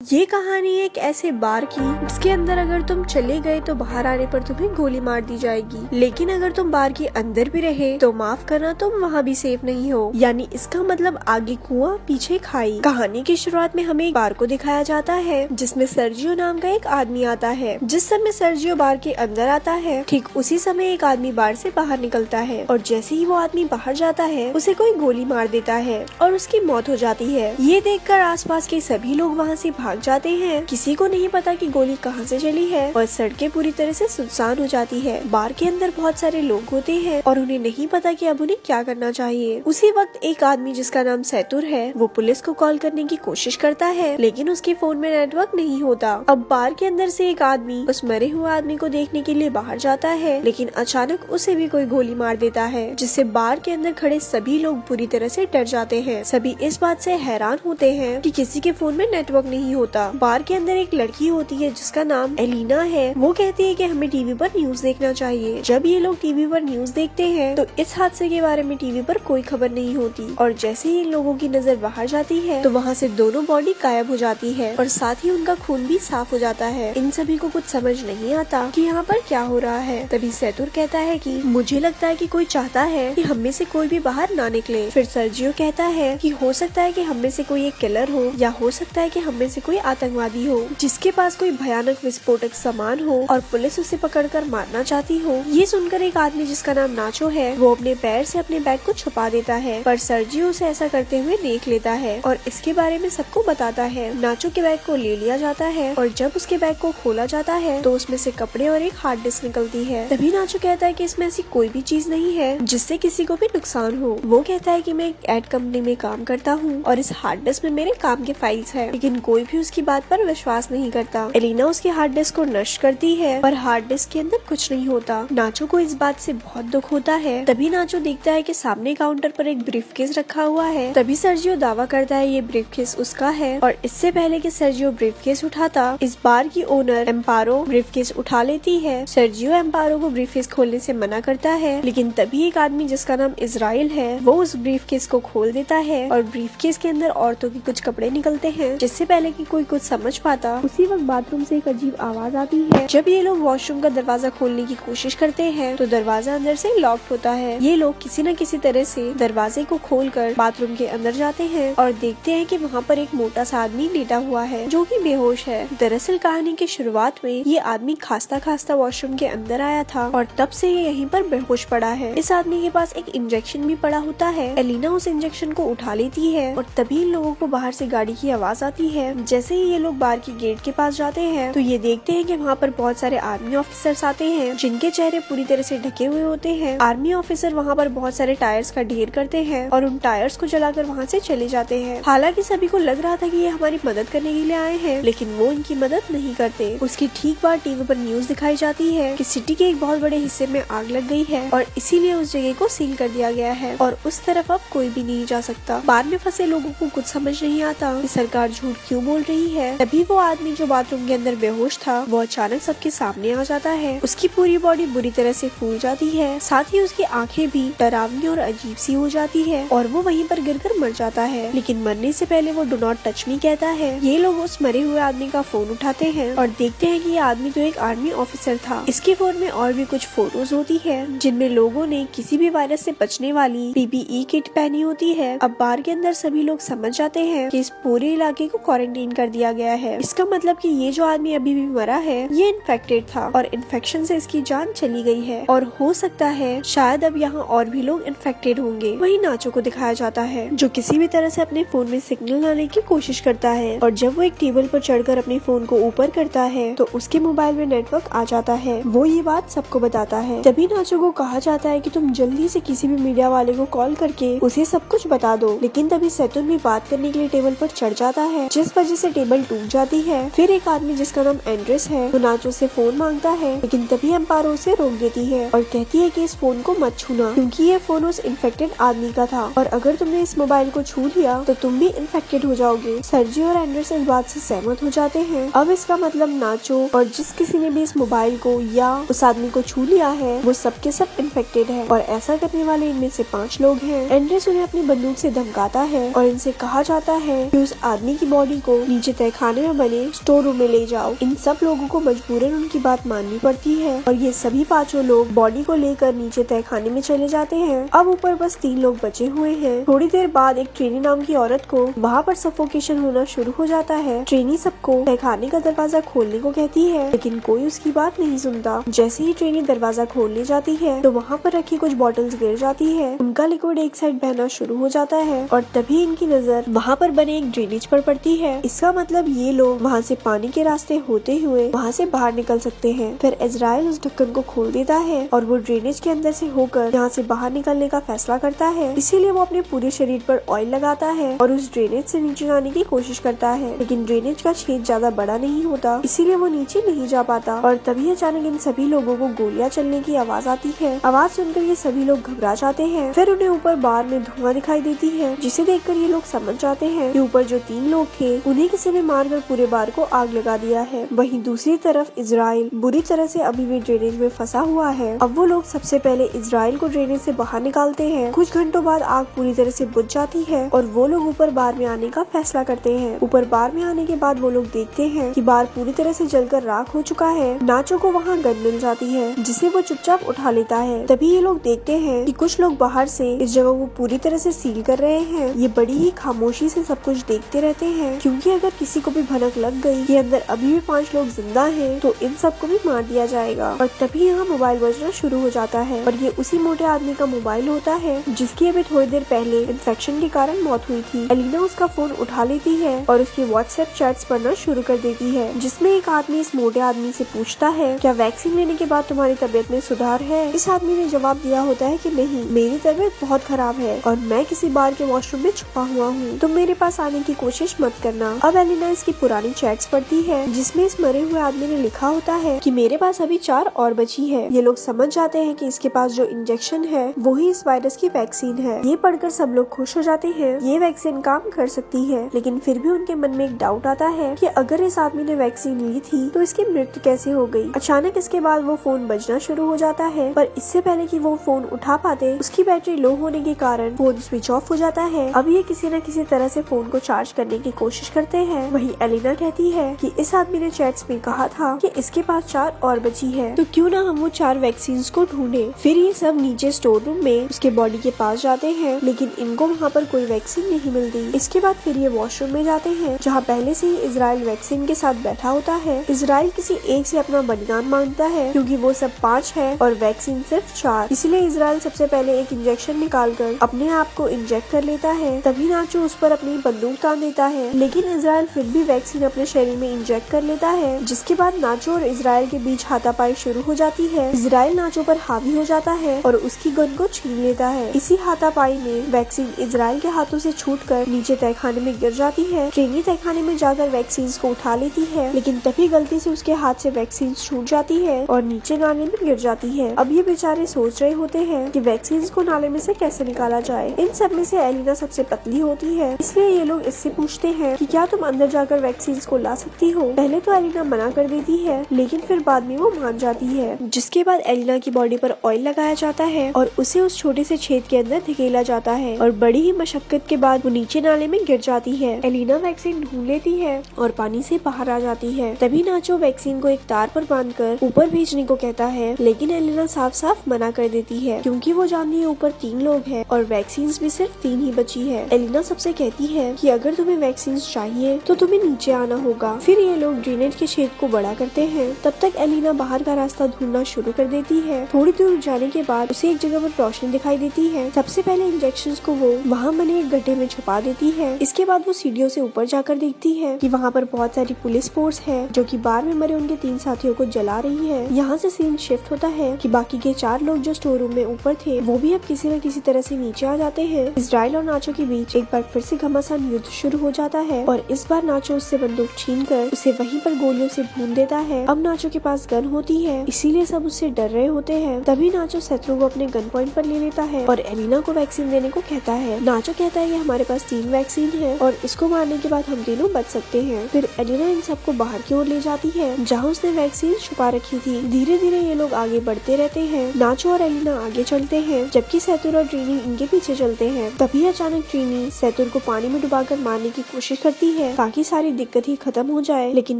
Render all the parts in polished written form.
ये कहानी एक ऐसे बार की जिसके अंदर अगर तुम चले गए तो बाहर आने पर तुम्हें गोली मार दी जाएगी, लेकिन अगर तुम बार के अंदर भी रहे तो माफ करना तुम वहाँ भी सेफ नहीं हो। यानी इसका मतलब आगे कुआं पीछे खाई। कहानी की शुरुआत में हमें एक बार को दिखाया जाता है जिसमें सर्जियो नाम का एक आदमी आता है। जिस समय सर्जियो बार के अंदर आता है ठीक उसी समय एक आदमी बार से बाहर निकलता है और जैसे ही वो आदमी बाहर जाता है उसे कोई गोली मार देता है और उसकी मौत हो जाती है। ये देखकर आसपास के सभी लोग वहाँ से भाग जाते हैं। किसी को नहीं पता कि गोली कहाँ से चली है और सड़कें पूरी तरह से सुनसान हो जाती है। बार के अंदर बहुत सारे लोग होते हैं और उन्हें नहीं पता कि अब उन्हें क्या करना चाहिए। उसी वक्त एक आदमी जिसका नाम सैतुर है वो पुलिस को कॉल करने की कोशिश करता है, लेकिन उसके फोन में नेटवर्क नहीं होता। अब बार के अंदर से एक आदमी उस मरे हुए आदमी को देखने के लिए बाहर जाता है, लेकिन अचानक उसे भी कोई गोली मार देता है, जिससे बार के अंदर खड़े सभी लोग बुरी तरह से डर जाते हैं। सभी इस बात से हैरान होते हैं कि किसी के फोन में नेटवर्क नहीं होता। बार के अंदर एक लड़की होती है जिसका नाम एलिना है। वो कहती है कि हमें टीवी पर न्यूज देखना चाहिए। जब ये लोग टीवी पर न्यूज देखते हैं तो इस हादसे के बारे में टीवी पर कोई खबर नहीं होती और जैसे ही इन लोगों की नजर बाहर जाती है तो वहाँ से दोनों बॉडी गायब हो जाती है और साथ ही उनका खून भी साफ हो जाता है। इन सभी को कुछ समझ नहीं आता कि यहाँ पर क्या हो रहा है। तभी सैतुर कहता है कि मुझे लगता है कि कोई चाहता है कि हम में से कोई भी बाहर ना निकले। फिर सर्जियो कहता है कि हो सकता है कि हम में से कोई एक किलर हो या हो सकता है कि हम में से कोई आतंकवादी हो जिसके पास कोई भयानक विस्फोटक सामान हो और पुलिस उसे पकड़कर मारना चाहती हो। ये सुनकर एक आदमी जिसका नाम नाचो है वो अपने पैर से अपने बैग को छुपा देता है, पर सर्जियो उसे ऐसा करते हुए देख लेता है और इसके बारे में सबको बताता है। नाचो के बैग को ले लिया जाता है और जब उसके बैग को खोला जाता है तो उसमें से कपड़े और एक हार्ड डिस्क निकलती है। तभी नाचो कहता है कि इसमें ऐसी कोई भी चीज नहीं है जिससे किसी को भी नुकसान हो। वो कहता है कि मैं एक एड कंपनी में काम करता हूँ और इस हार्ड डिस्क में मेरे काम के फाइल्स है, लेकिन कोई भी उसकी बात पर विश्वास नहीं करता। एलिना उसके हार्ड डिस्क को नष्ट करती है पर हार्ड डिस्क के अंदर कुछ नहीं होता। नाचो को इस बात से बहुत दुख होता है। तभी नाचो देखता है कि सामने काउंटर पर एक ब्रीफकेस रखा हुआ है। तभी सर्जियो दावा करता है ये ब्रीफकेस उसका है और इससे पहले कि सर्जियो ब्रीफकेस उठाता इस बार की ओनर एम्पारो ब्रीफकेस उठा लेती है। सर्जियो एम्पारो को ब्रीफकेस खोलने से मना करता है, लेकिन तभी एक आदमी जिसका नाम इजराइल है वो उस ब्रीफकेस को खोल देता है और ब्रीफकेस के अंदर औरतों के कुछ कपड़े निकलते हैं। जिससे पहले कि कोई कुछ समझ पाता उसी वक्त बाथरूम से एक अजीब आवाज आती है। जब ये लोग वॉशरूम का दरवाजा खोलने की कोशिश करते हैं तो दरवाजा अंदर से लॉक होता है। ये लोग किसी न किसी तरह से दरवाजे को खोलकर बाथरूम के अंदर जाते हैं और देखते हैं कि वहाँ पर एक मोटा सा आदमी लेटा हुआ है जो कि बेहोश है। दरअसल कहानी की शुरुआत में ये आदमी खांसता खांसता वॉशरूम के अंदर आया था और तब से ये यहीं पर बेहोश पड़ा है। इस आदमी के पास एक इंजेक्शन भी पड़ा होता है। एलिना उस इंजेक्शन को उठा लेती है और तभी इन लोगों को बाहर से गाड़ी की आवाज आती है। जैसे ही ये लोग बार की गेट के पास जाते हैं तो ये देखते हैं कि वहाँ पर बहुत सारे आर्मी ऑफिसर्स आते हैं जिनके चेहरे पूरी तरह से ढके हुए होते हैं। आर्मी ऑफिसर वहाँ पर बहुत सारे टायर्स का ढेर करते हैं और उन टायर्स को जलाकर वहाँ से चले जाते हैं। हालांकि सभी को लग रहा था कि ये हमारी मदद करने के लिए आए हैं, लेकिन वो इनकी मदद नहीं करते। उसकी ठीक बाद टीवी पर न्यूज दिखाई जाती है कि सिटी के एक बहुत बड़े हिस्से में आग लग गई है और इसीलिए उस जगह को सील कर दिया गया है और उस तरफ अब कोई भी नहीं जा सकता। बार में फंसे लोगों को कुछ समझ नहीं आता कि सरकार झूठ क्यों बोल रही है। तभी वो आदमी जो बाथरूम के अंदर बेहोश था वो अचानक सबके सामने आ जाता है। उसकी पूरी बॉडी बुरी तरह से फूल जाती है, साथ ही उसकी आंखें भी डरावनी और अजीब सी हो जाती है और वो वहीं पर गिरकर मर जाता है। लेकिन मरने से पहले वो डू नॉट टच मी कहता है। ये लोग उस मरे हुए आदमी का फोन उठाते हैं और देखते हैं कि ये आदमी तो एक आर्मी ऑफिसर था। इसके फोन में और भी कुछ फोटोज होती है जिनमें लोगों ने किसी भी वायरस से बचने वाली पीपीई किट पहनी होती है। अब बार के अंदर सभी लोग समझ जाते हैं कि इस पूरे इलाके को क्वारंटीन कर दिया गया है। इसका मतलब कि ये जो आदमी अभी भी मरा है ये इन्फेक्टेड था और इन्फेक्शन से इसकी जान चली गई है और हो सकता है शायद अब यहाँ और भी लोग इन्फेक्टेड होंगे। वही नाचो को दिखाया जाता है जो किसी भी तरह से अपने फोन में सिग्नल लाने की कोशिश करता है और जब वो एक टेबल पर चढ़कर अपने फोन को ऊपर करता है तो उसके मोबाइल में नेटवर्क आ जाता है। वो ये बात सबको बताता है। तभी नाचो को कहा जाता है कि तुम जल्दी से किसी भी मीडिया वाले को कॉल करके उसे सब कुछ बता दो, लेकिन तभी सैतुर भी बात करने के लिए टेबल पर चढ़ जाता है जिस वजह से टेबल टूट जाती है। फिर एक आदमी जिसका नाम एंड्रेस है वो नाचो से फोन मांगता है, लेकिन तभी एम्पारो उसे रोक देती है और कहती है कि इस फोन को मत छूना क्योंकि ये फोन उस इन्फेक्टेड आदमी का था और अगर तुमने इस मोबाइल को छू लिया तो तुम भी इन्फेक्टेड हो जाओगे। सर्जियो और एंड्रेस इस बात से सहमत हो जाते हैं। अब इसका मतलब नाचो और जिस किसी ने भी इस मोबाइल को या उस आदमी को छू लिया है वो सबके सब इन्फेक्टेड है और ऐसा करने वाले इनमें से 5 लोग हैं। एंड्रेस उन्हें अपनी बंदूक से धमकाता है और इनसे कहा जाता है कि उस आदमी की बॉडी को नीचे तहखाने में बने स्टोर रूम में ले जाओ। इन सब लोगों को मजबूरन उनकी बात माननी पड़ती है और ये सभी 5 लोग बॉडी को लेकर नीचे तहखाने में चले जाते हैं। अब ऊपर बस 3 लोग बचे हुए हैं। थोड़ी देर बाद एक ट्रेनी नाम की औरत को वहाँ पर सफोकेशन होना शुरू हो जाता है। ट्रेनी सबको तहखाने का दरवाजा खोलने को कहती है, लेकिन कोई उसकी बात नहीं सुनता। जैसे ही ट्रेनी दरवाजा खोलने जाती है तो वहाँ पर रखी कुछ बॉटल्स गिर जाती है। उनका लिक्विड एक साइड बहना शुरू हो जाता है और तभी इनकी नजर वहाँ पर बने एक ड्रेनेज पर पड़ती है। इसका मतलब ये लोग वहाँ से पानी के रास्ते होते हुए वहाँ से बाहर निकल सकते हैं। फिर इजराइल उस ढक्कन को खोल देता है और वो ड्रेनेज के अंदर से होकर यहाँ से बाहर निकलने का फैसला करता है। इसीलिए वो अपने पूरे शरीर पर ऑयल लगाता है और उस ड्रेनेज से नीचे जाने की कोशिश करता है, लेकिन ड्रेनेज का छेद ज्यादा बड़ा नहीं होता, इसीलिए वो नीचे नहीं जा पाता। और तभी अचानक इन सभी लोगों को गोलियां चलने की आवाज आती है। आवाज सुनकर ये सभी लोग घबरा जाते हैं। फिर उन्हें ऊपर बार में धुआं दिखाई देती है, जिसे देखकर ये लोग समझ जाते हैं कि ऊपर जो 3 लोग थे उन्हें किसी ने मारकर पूरे बार को आग लगा दिया है। वहीं दूसरी तरफ इजराइल बुरी तरह से अभी भी ड्रेनेज में फंसा हुआ है। अब वो लोग सबसे पहले इजराइल को ड्रेनेज से बाहर निकालते हैं। कुछ घंटों बाद आग पूरी तरह से बुझ जाती है और वो लोग ऊपर बार में आने का फैसला करते हैं। ऊपर बार में आने के बाद वो लोग देखते हैं कि बार पूरी तरह से जलकर राख हो चुका है। नाचो को वहाँ गन मिल जाती है, जिसे वो चुपचाप उठा लेता है। तभी ये लोग देखते हैं कि कुछ लोग बाहर से इस जगह को पूरी तरह से सील कर रहे हैं। ये बड़ी ही खामोशी से सब कुछ देखते रहते हैं, क्योंकि अगर किसी को भी भनक लग गई कि अंदर अभी भी 5 लोग जिंदा हैं, तो इन सबको भी मार दिया जाएगा। और तभी यहाँ मोबाइल बजना शुरू हो जाता है और ये उसी मोटे आदमी का मोबाइल होता है जिसकी अभी थोड़ी देर पहले इन्फेक्शन के कारण मौत हुई थी। एलिना उसका फोन उठा लेती है और उसकी व्हाट्सएप चैट्स पढ़ना शुरू कर देती है, जिसमें एक आदमी इस मोटे आदमी से पूछता है, क्या वैक्सीन लेने के बाद तुम्हारी तबीयत में सुधार है? इस आदमी ने जवाब दिया होता है कि नहीं, मेरी तबीयत बहुत खराब है और मैं किसी बार के वॉशरूम में छुपा हुआ हूँ, तुम मेरे पास आने की कोशिश मत करना। अब एलिना इसकी पुरानी चैट्स पढ़ती है, जिसमें इस मरे हुए आदमी ने लिखा होता है कि मेरे पास अभी 4 और बची है। ये लोग समझ जाते हैं कि इसके पास जो इंजेक्शन है वो ही इस वायरस की वैक्सीन है। ये पढ़कर सब लोग खुश हो जाते हैं, ये वैक्सीन काम कर सकती है। लेकिन फिर भी उनके मन में एक डाउट आता है कि अगर इस आदमी ने वैक्सीन ली थी तो इसकी मृत्यु कैसे हो गई। अचानक इसके बाद वो फोन बजना शुरू हो जाता है, पर इससे पहले कि वो फोन उठा पाते उसकी बैटरी लो होने के कारण फोन स्विच ऑफ हो जाता है। अब ये किसी न किसी तरह से फोन को चार्ज करने की कोशिश करते हैं। वहीं एलिना कहती है कि इस आदमी ने चैट्स में कहा था कि इसके पास 4 और बची है, तो क्यों ना हम वो 4 वैक्सीन को ढूंढे। फिर ये सब नीचे स्टोर रूम में उसके बॉडी के पास जाते हैं, लेकिन इनको वहाँ पर कोई वैक्सीन नहीं मिलती। इसके बाद फिर ये वॉशरूम में जाते हैं, जहाँ पहले से ही इजराइल वैक्सीन के साथ बैठा होता है। इजराइल किसी एक से अपना बलिदान मांगता है, क्योंकि वो सब 5 है और वैक्सीन सिर्फ 4। इसलिए इजराइल सबसे पहले एक इंजेक्शन निकालकर अपने आप को इंजेक्ट कर लेता है। तभी नाचो उस पर अपनी बंदूक तान देता है, लेकिन इजराइल फिर भी वैक्सीन अपने शरीर में इंजेक्ट कर लेता है, जिसके बाद नाचो और इजराइल के बीच हाथापाई शुरू हो जाती है। इजराइल नाचो पर हावी हो जाता है और उसकी गन को छीन लेता है। इसी हाथापाई में वैक्सीन इजराइल के हाथों से छूटकर नीचे तहखाने में गिर जाती है। ट्रेनी तहखाने में जाकर वैक्सीन को उठा लेती है, लेकिन तभी गलती से उसके हाथ से वैक्सीन छूट जाती है और नीचे नाले में गिर जाती है। अब ये बेचारे सोच रहे होते हैं कि वैक्सीन को नाले में से कैसे निकाला जाए। इन सब में से एलिना सबसे पतली होती है, इसलिए ये लोग इससे पूछते हैं कि क्या तुम अंदर जाकर वैक्सीन को ला सकती हो। पहले तो एलिना मना कर देती है, लेकिन फिर बाद में वो मान जाती है। जिसके बाद एलिना की बॉडी पर ऑयल लगाया जाता है और उसे उस छोटे से छेद के अंदर धकेला जाता है और बड़ी ही मशक्कत के बाद वो नीचे नाले में गिर जाती है। एलिना वैक्सीन ढूंढ लेती है और पानी से बाहर आ जाती है। तभी नाचो वैक्सीन को एक तार पर बांधकर ऊपर भेजने को कहता है, लेकिन एलिना साफ साफ मना कर देती है, क्योंकि वो जानती है ऊपर 3 लोग हैं और वैक्सीन भी सिर्फ 3 ही बची है। एलिना सबसे कहती है कि अगर तुम्हें वैक्सीन चाहिए तो तुम्हें नीचे आना होगा। फिर ये लोग ड्रेनेज के छेद को बड़ा करते हैं। तब तक एलिना बाहर का रास्ता ढूंढना शुरू कर देती है। थोड़ी दूर जाने के बाद उसे एक जगह पर रोशनी दिखाई देती है। सबसे पहले इंजेक्शंस को वो वहाँ बने एक गड्ढे में छुपा देती है। इसके बाद वो सीढ़ियों से ऊपर जाकर देखती है कि वहाँ पर बहुत सारी पुलिस फोर्स है, जो कि बार में मरे उनके 3 साथियों को जला रही है। यहाँ से सीन शिफ्ट होता है कि बाकी के 4 लोग जो स्टोर रूम में ऊपर थे वो भी अब किसी न किसी तरह से नीचे आ जाते हैं। इजराइल और नाचो के बीच एक बार फिर से घमासान युद्ध शुरू हो जाता है और इस बार नाचो उससे बंदूक छीनकर उसे वहीं पर गोलियों से भून देता है। अब नाचो के पास गन होती है, इसीलिए सब उससे डर रहे होते हैं। तभी नाचो शत्रु को अपने गन पॉइंट पर ले लेता है और एलिना को वैक्सीन देने को कहता है। नाचो कहता है कि हमारे पास 3 वैक्सीन है और इसको मारने के बाद हम तीनों बच सकते हैं। फिर एलिना इन सबको बाहर की ओर ले जाती है, जहाँ उसने वैक्सीन छुपा रखी थी। धीरे धीरे ये लोग आगे बढ़ते रहते हैं। नाचो और एलिना आगे चलते हैं, जबकि सैतुर और ट्रीनी इनके पीछे चलते हैं। तभी अचानक ट्रीनी सैतुर को पानी में डुबाकर मारने की कोशिश करती है ताकि सारी दिक्कत ही खत्म हो जाए, लेकिन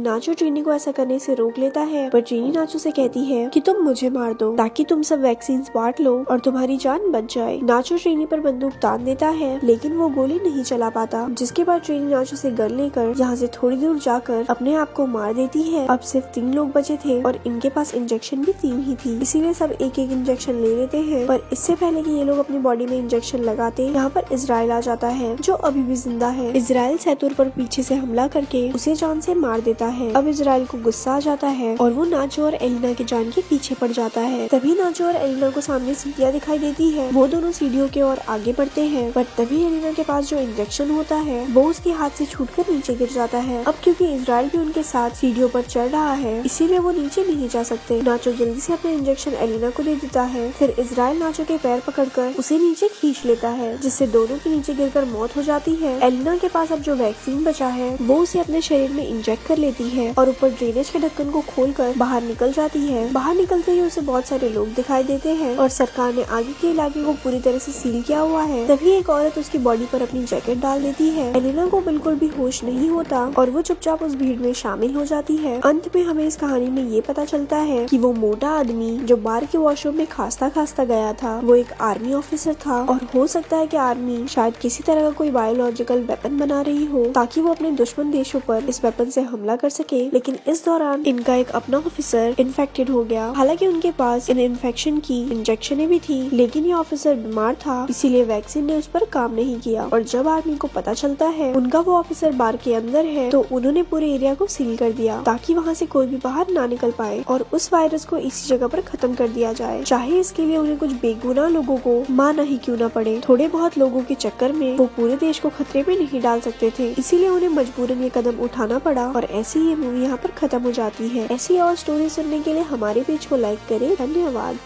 नाचो ट्रिनी को ऐसा करने से रोक लेता है। पर ट्रिनी नाचो से कहती है कि तुम मुझे मार दो ताकि तुम सब वैक्सीन बांट लो और तुम्हारी जान बच जाए। नाचो ट्रिनी पर बंदूक तान देता है, लेकिन वो गोली नहीं चला पाता, जिसके बाद ट्रिनी नाचो से गन लेकर यहाँ से थोड़ी दूर जाकर अपने आप को मार देती है। अब सिर्फ 3 लोग बचे थे और इनके पास इंजेक्शन भी 3 ही थी, इसीलिए सब एक एक इंजेक्शन ले लेते हैं। पर इससे पहले कि ये लोग अपनी बॉडी में इंजेक्शन लगाते, यहाँ पर इजराइल आ जाता है जो अभी भी जिंदा है। इजराइल सैतुर पर पीछे से हमला करके उसे जान से मार देता है। अब इजराइल को गुस्सा आ जाता है और वो नाचो और एलिना की जान के पीछे पड़ जाता है। तभी नाचो और एलिना को सामने सीढ़ियां दिखाई देती है। वो दोनों सीढ़ियों के ओर आगे बढ़ते हैं, पर तभी एलिना के पास जो इंजेक्शन होता है वो उसके हाथ से छूटकर नीचे गिर जाता है। अब क्योंकि इजराइल भी उनके साथ सीढ़ियों पर चढ़ रहा है, इसीलिए वो नीचे नहीं जा सकते। नाचो जल्दी से अपना इंजेक्शन एलिना को दे देता है। फिर इजराइल नाचो के पैर पकड़कर उसे नीचे खींच लेता है, जिससे दोनों के नीचे गिरकर मौत हो जाती है। एलिना के पास अब जो वैक्सीन बचा है वो उसे अपने शरीर में इंजेक्ट कर लेती है और ऊपर ड्रेनेज के ढक्कन को खोलकर बाहर निकल जाती है। बाहर निकलते ही उसे बहुत सारे लोग दिखाई देते हैं और सरकार ने आगे के इलाके को पूरी तरह से सील किया हुआ है। तभी एक औरत उसकी बॉडी पर अपनी जैकेट डाल देती है। एलिना को बिल्कुल भी होश नहीं होता और वो चुपचाप उस भीड़ में शामिल हो जाती है। अंत में हमें इस कहानी में ये पता चलता है कि वो मोटा आदमी जो बार के वॉशरूम में खांसता खांसता गया था वो एक आर्मी ऑफिसर था, और हो सकता है कि आर्मी शायद किसी तरह का कोई बायोलॉजिकल वेपन बना रही हो ताकि वो अपने दुश्मन देशों पर इस वेपन से हमला कर सके। लेकिन इस दौरान इनका एक अपना ऑफिसर इन्फेक्टेड हो गया। हालांकि उनके पास इन इन्फेक्शन की इंजेक्शनें भी थी, लेकिन ये ऑफिसर बीमार था, इसीलिए वैक्सीन ने उस पर काम नहीं किया। और जब आर्मी को पता चलता है उनका वो ऑफिसर बार के अंदर है, तो उन्होंने पूरे एरिया को सील कर दिया ताकि वहाँ से कोई भी बाहर ना निकल पाए और उस वायरस को इसी जगह पर खत्म कर दिया जाए, चाहे इसके लिए उन्हें कुछ बेगुनाह लोगों को मारना ही क्यों न पड़े। थोड़े बहुत लोगों के चक्कर में वो पूरे देश को खतरे में नहीं डाल सकते थे, इसीलिए उन्हें मजबूरन ये कदम उठाना पड़ा। और ऐसी ये मूवी यहाँ पर खत्म हो जाती है। ऐसी और स्टोरी सुनने के लिए हमारे पेज को लाइक करें। धन्यवाद।